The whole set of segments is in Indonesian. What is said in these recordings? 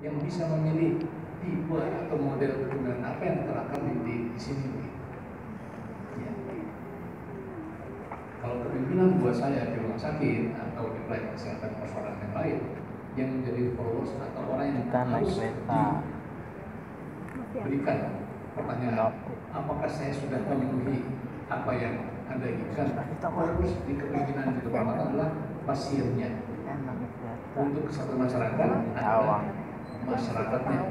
yang bisa memilih tipe atau model kepemimpinan apa yang terapkan di sini. Ya. Kalau kepemimpinan buat saya di rumah sakit atau di pelayanan kesehatan persoalan yang lain, yang menjadi followers atau orang yang harus diberikan pertanyaan, apakah saya sudah memenuhi apa yang Anda inginkan? Fokus di kepemimpinan itu pertama adalah pasiennya. Untuk kesatuan masyarakat adalah masyarakatnya.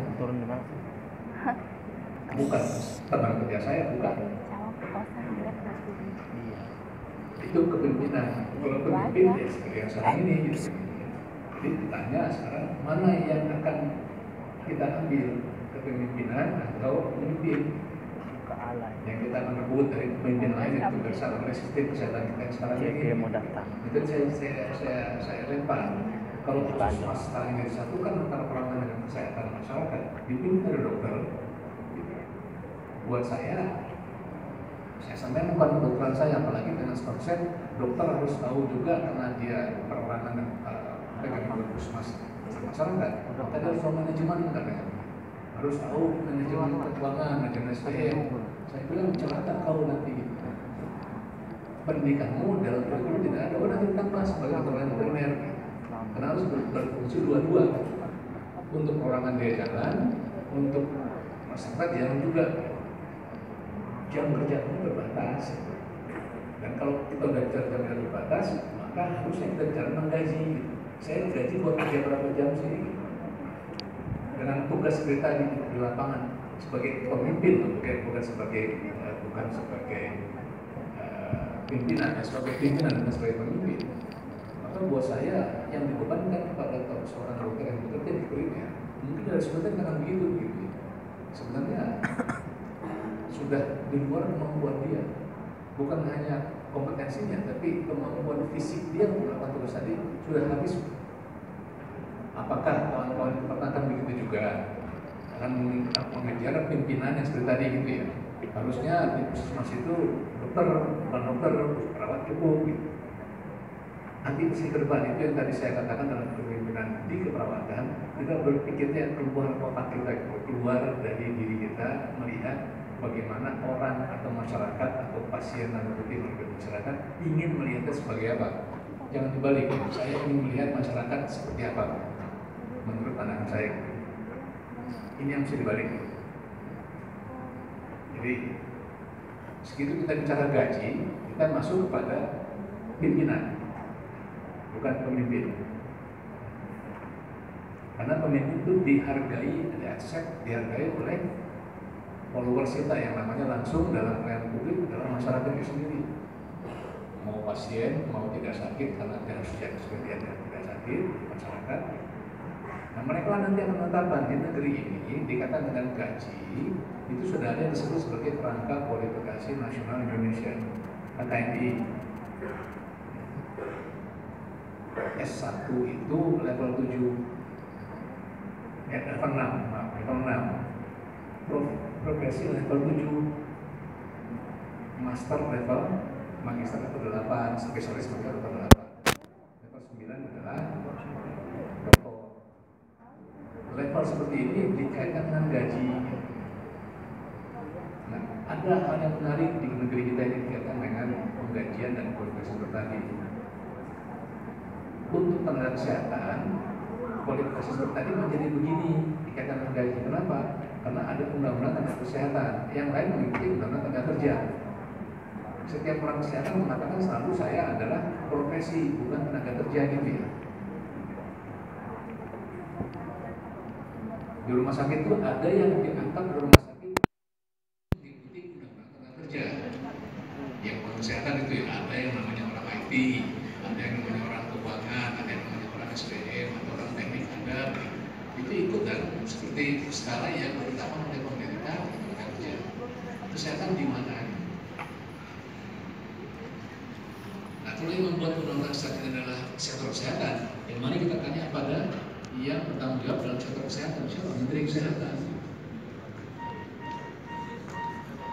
Bukan teman kerja saya, bukan. Itu kepemimpinan. Kalau pemimpin ya seperti yang sekarang ini gitu. Jadi ditanya sekarang mana yang akan kita ambil, kepemimpinan atau pemimpin yang kita akan rebut dari pemimpin lain yang berasal oleh sistem kesehatan kita yang sekarang ini. Itu saya lempar. Kalau puskesmas sekarang ini disatukan antara perangkat dengan kesehatan masyarakat, dipimpin dari dokter. Buat saya sampai bukan kedokteran saya, apalagi dengan konsep dokter harus tahu juga karena dia perangan dengan puskesmas masyarakat. Tadi harus tahu manajemen katanya, harus tahu manajemen keuangan, manajemen SPM. Saya bilang celaka kau nanti gitu. Pendidikanmu dalam kurikulum tidak ada, nanti ditambah sebagai dokter veteriner. Karena harus berfungsi dua-dua, untuk perorangan dia jalan, untuk masyarakat jalan juga. Jam kerjanya berbatas, dan kalau kita udah bicara jam berbatas, maka harusnya kita bicara menggaji. Saya gaji buat kerja berapa jam sih? Dengan tugas kita di lapangan sebagai pemimpin, bukan sebagai pimpinan, sebagai pimpinan dan sebagai pemimpin. Maka buat saya yang dibebankan kepada seorang dokter yang bekerja di klinik, mungkin dari sebenarnya akan begitu. Sebenarnya sudah di luar kemampuan dia, bukan hanya kompetensinya, tapi kemampuan fisik dia melakukan tugas tadi sudah habis. Apakah kawan-kawan dipertanyakan begitu juga? Akan mengejar pimpinan yang seperti tadi gitu ya. Harusnya di puskesmas itu dokter, bukan dokter, perawat cukup gitu. Nanti mesti ke depan itu yang tadi saya katakan dalam kepemimpinan di keperawatan, kita berpikirnya keluar kotak kita, keluar dari diri kita, melihat bagaimana orang atau masyarakat atau pasien atau masyarakat ingin melihatnya sebagai apa. Jangan dibalik, saya ingin melihat masyarakat seperti apa menurut pandangan saya. Ini yang mesti dibalik. Jadi segitu kita bicara gaji, kita masuk kepada pimpinan, bukan pemimpin. Karena pemimpin itu dihargai, dihargai oleh followers kita yang namanya langsung dalam pelayanan publik dalam masyarakat itu sendiri. Mau pasien, mau tidak sakit karena dia harus jaga sebagian yang tidak sakit di masyarakat. Nah mereka nanti akan menetapkan di negeri ini dikatakan dengan gaji itu sudah ada yang disebut sebagai Kerangka Kualifikasi Nasional Indonesia (KKNI). S1 itu level 7, level 6, profesi level 7, master level, magister level 8, spesialis level 8, level 9 adalah doktor. Level seperti ini dikaitkan dengan gaji. Nah, ada hal yang menarik di negeri kita ini dikaitkan dengan penggajian dan kualifikasi seperti tadi. Untuk tenaga kesehatan, kualifikasi seperti tadi menjadi begini dikaitkan dengan gaji. Kenapa? Karena ada undang-undang tenaga kesehatan, yang lain mengikuti undang-undang tenaga kerja. Setiap orang kesehatan mengatakan selalu saya adalah profesi, bukan tenaga kerja gitu ya. Di rumah sakit itu ada yang diangkat di rumah sakit mengikuti undang-undang tenaga kerja. Yang orang kesehatan itu ya ada yang namanya orang IT, ada yang namanya orang keuangan, ada yang namanya orang SPM, atau orang teknik ada. Itu ikut dan seperti skala yang ditetapkan oleh pemerintah tenaga kerja. Kesehatan di mana? Nah, kalau yang membuat undang-undang kesehatan adalah sektor kesehatan, yang mana kita tanya pada yang bertanggung jawab dalam sektor kesehatan, siapa? Menteri Kesehatan.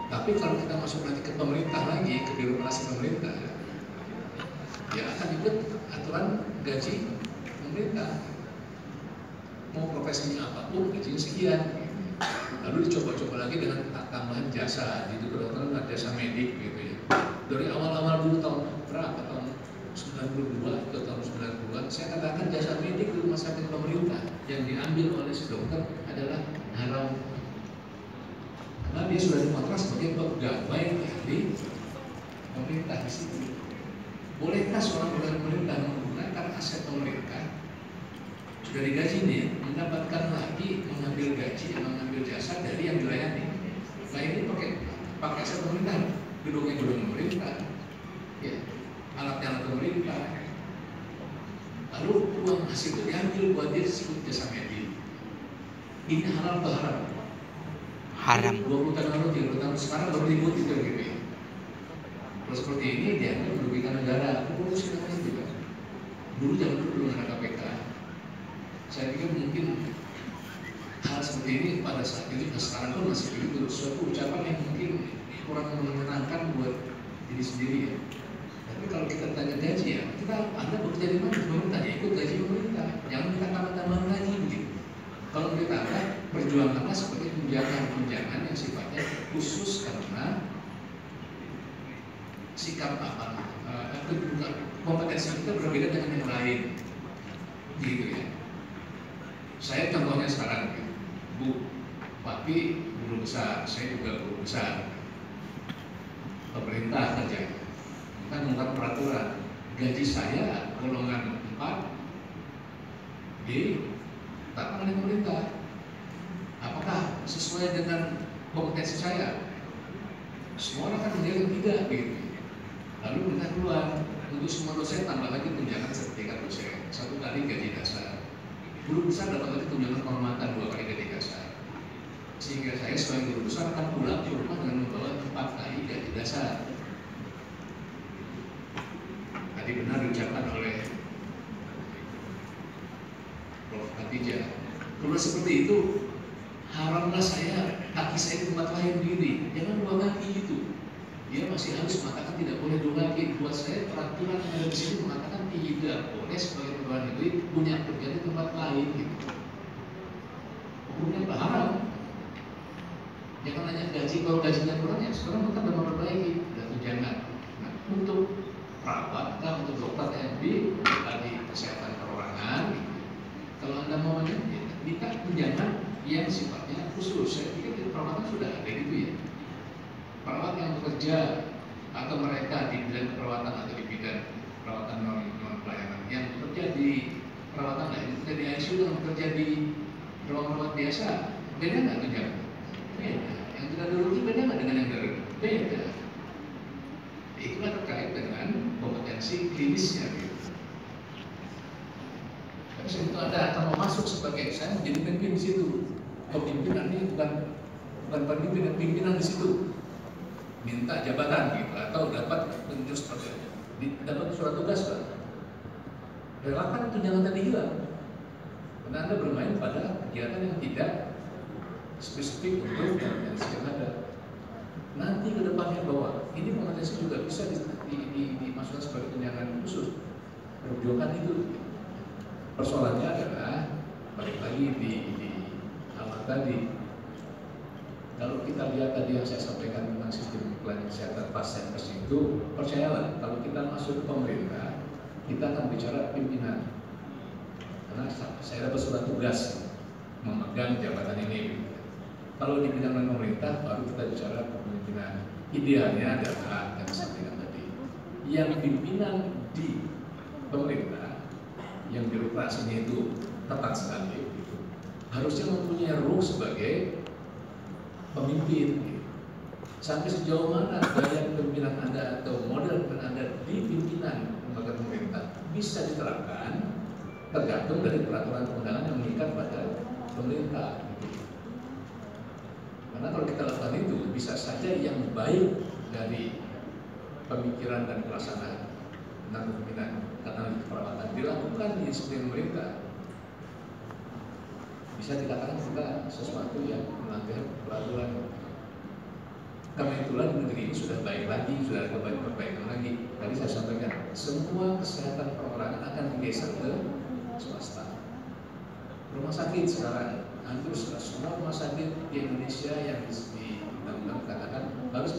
Tapi kalau kita masuk nanti ke pemerintah lagi, ke birokrasi pemerintah, ya akan ikut aturan gaji pemerintah. mau profesinya apapun gajinya sekian. Lalu dicoba-coba lagi dengan tambahan jasa, di kedokteran ada jasa medik gitu ya. Dari awal-awal dulu tahun berapa, tahun 92 atau tahun 90-an, saya katakan jasa medik di rumah sakit pemerintah yang diambil oleh si dokter adalah haram. Karena dia sudah dikontrak sebagai pegawai dari pemerintah di situ. Bolehkah seorang pegawai pemerintah menggunakan aset pemerintah sudah digaji nih, mendapatkan lagi mengambil gaji, mengambil jasa dari yang dilayani? Nah ini pakai aset pemerintah, gedungnya gedung pemerintah, ya, alat-alat pemerintah. Lalu uang hasil itu diambil buat dia disebut jasa medik. Ini halal atau haram? Haram. 20 tahun lalu, 30 tahun sekarang baru ribut itu gitu ya. Kalau seperti ini dianggap merugikan negara, korupsi namanya juga. Dulu zaman dulu belum ada KPK. Saya pikir mungkin hal seperti ini pada saat ini, sekarang pun masih begitu. Suatu ucapan yang mungkin kurang menyenangkan buat diri sendiri ya. Tapi kalau kita tanya gaji ya, Anda bekerja di mana? Pemerintah ya ikut gaji pemerintah. Jangan minta tambah-tambahan lagi begitu. Kalau kita perjuanganlah sebagai tunjangan yang sifatnya khusus karena sikap kompetensi kita berbeda dengan yang lain, gitu ya. Saya contohnya sekarang, Bu, Papi guru besar, saya juga guru besar. Pemerintah kerja, kita membuat peraturan gaji saya golongan 4 ditetapkan oleh pemerintah. Apakah sesuai dengan kompetensi saya? Semua orang akan menjadi tidak gitu. Lalu pemerintah keluar untuk semua dosen tambah lagi tunjangan sertifikat dosen 1 kali gaji dasar. Guru besar dapat lagi tunjangan kehormatan 2 kali gaji dasar. Sehingga saya sebagai guru besar akan pulang ke rumah dengan membawa 4 kali gaji dasar. Tadi benar diucapkan oleh Prof. Khadijah. Kalau seperti itu, haramlah kaki saya di tempat lain begini. Jangan 2 kaki itu. Dia masih harus mengatakan tidak boleh 2 kaki. Buat saya peraturan yang ada di sini mengatakan tidak boleh sebagai pegawai negeri punya kerja di tempat lain gitu. Hukumnya haram. Jangan hanya gaji, kalau gajinya kurang ya sekarang kita sudah memperbaiki dan tunjangan. Nah, untuk perawat, untuk dokter MD, tadi kesehatan perorangan. Kalau Anda mau minta tunjangan yang sifatnya khusus, saya pikir di perawatan sudah ada gitu ya. Perawat yang bekerja atau mereka di bidang perawatan atau di bidang perawatan non pelayanan yang bekerja di perawatan lain, bekerja di ICU dengan bekerja di ruang rawat biasa, beda nggak tunjangan? Beda. Yang tidak dirugi beda nggak dengan yang dirugi? Beda. Itulah terkait dengan kompetensi klinisnya gitu. Tapi sebetulnya Anda akan mau masuk sebagai saya menjadi pemimpin di situ. Pemimpinan ini bukan pemimpin, pimpinan di situ. Minta jabatan gitu atau dapat penjus dapat surat tugas Pak. Relakan tunjangan tadi hilang. Karena Anda bermain pada kegiatan yang tidak spesifik untuk kompetensi yang ada. Nanti ke depannya bahwa ini kompetensi juga bisa dimasukkan sebagai tunjangan khusus. Perjuangan itu. Persoalannya adalah balik lagi di awal tadi. Kalau kita lihat tadi yang saya sampaikan tentang sistem pelayanan kesehatan pasien itu, percayalah kalau kita masuk ke pemerintah, kita akan bicara pimpinan. Karena saya dapat surat tugas memegang jabatan ini. Kalau di bidang pemerintah, baru kita bicara kepemimpinan. Idealnya adalah yang disampaikan tadi, yang pimpinan di pemerintah, yang birokrasinya itu tepat sekali, harusnya mempunyai role sebagai pemimpin. Sampai sejauh mana gaya kepemimpinan Anda atau model kepemimpinan Anda di pimpinan lembaga pemerintah bisa diterapkan tergantung dari peraturan perundangan yang mengikat pada pemerintah. Karena kalau kita lakukan itu bisa saja yang baik dari pemikiran dan pelaksanaan tentang kepemimpinan karena perawatan dilakukan di sistem pemerintah, bisa dikatakan kita sesuatu yang melanggar peraturan. Karena itulah di negeri ini sudah baik lagi, sudah ada perbaikan lagi. Tadi saya sampaikan, semua kesehatan perorangan akan digeser ke swasta. Rumah rumah sakit sekarang hampir semua rumah sakit di Indonesia yang di undang-undang katakan harus